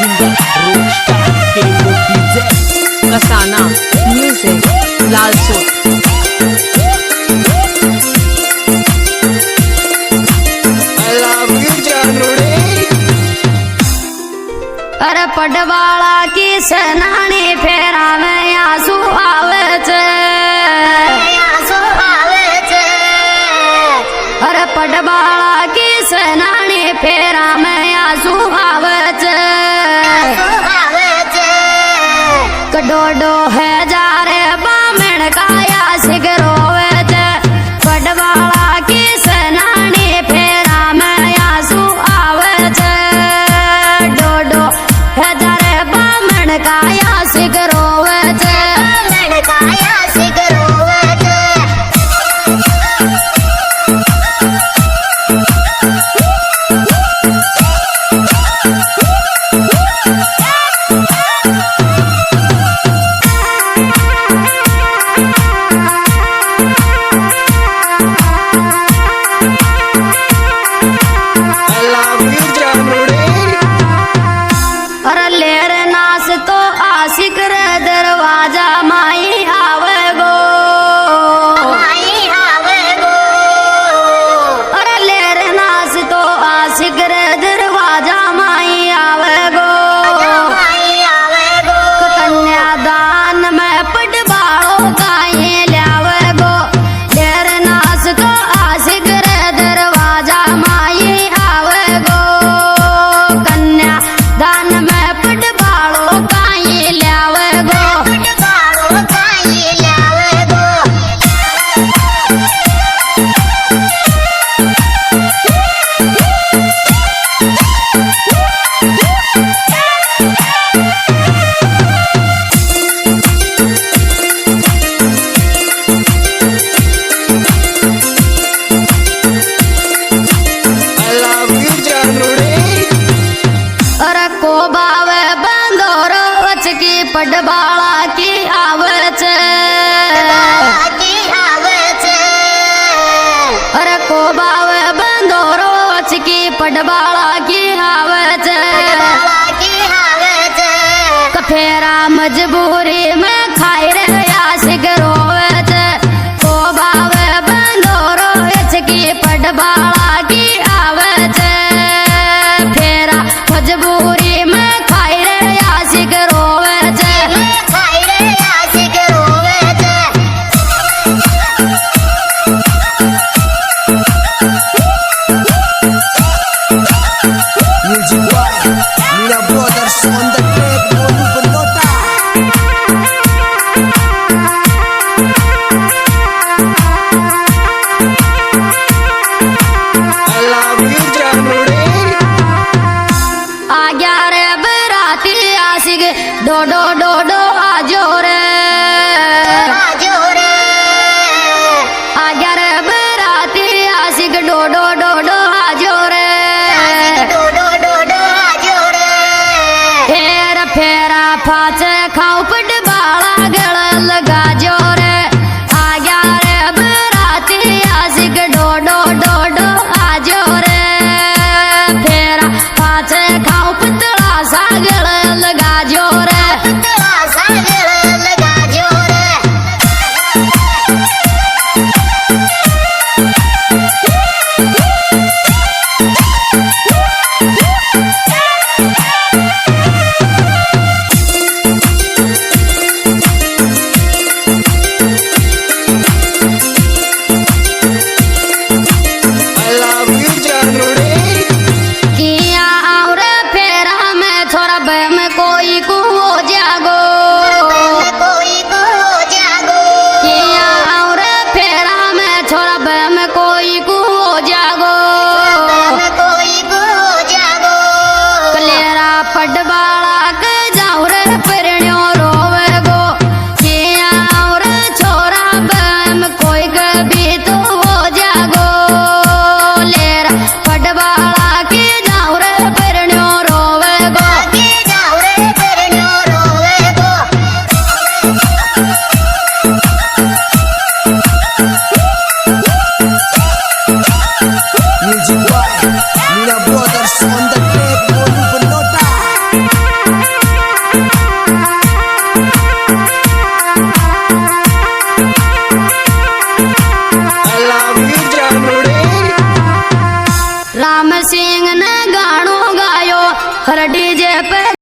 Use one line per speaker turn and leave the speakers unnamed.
Singer rockstar tempo DJ
Kasana music लालसो।
अरे पटवाला की सनानी फेरा में आंसू आवे छे, अरे पटवाला की सनानी फेरा में आंसू आवे छे। कड़ोडो है जा रे बामण काया सिगरोवे छे, पटवाला की सनानी फेरा में आंसू आवे छे। डोडो है जा रे बामण काया सिगरोवे छे, अरे लेर नास तो आशिक रे दरवाजा माई आवे गो, अरे लेर नास तो आशिक रे दरवाजा माई आवे गो। कन्यादान में पटवाड़ो गाये ल्यावे गो, लेर नास तो आशिक रे दरवाजा माई आवे गो। कन्यादान में पटवाड़ो गाये ल्यावे गो, अरे को बावे बंदोरो की पटवाला की आवे छे, अरे को बावे बंदोरो की पटवाला की आवे छे। कफेरा मजबूरी में खाई रे आशिक रोवे छे, को बावे बंदोरो की पटवाला की आवे छे। फेरा मजबूरी में खाई रे आशिक रोवे छे,
music by Meera brothers on the track बोलू बंदोटा।
आ गया रे बराती आशिक डोडो डोडो आजो रे, आ गया रे बराती आशिक डोडो डोडो आजो रे। फेर फेरा फाचे खाऊ पटवाला गल लगा जो रे, आ गया रे बराती आशिक डोडो डोडो आजो रे। फेरा फाचे खाऊ पतला सा गल लगा जो रे, किया और फेरा में छोरा बहम कोई को हो जागो, किया और फेरा में छोरा बहम कोई को हो जागो। कलेरा पटवाला के जाऊं रे परण्यो रोवे गो, किया और छोरा बहम कोई कभी तो हो जागो। लेरा पटवाला के जाऊं रे परण्यो रोवे गो,
म्यूजिक बॉय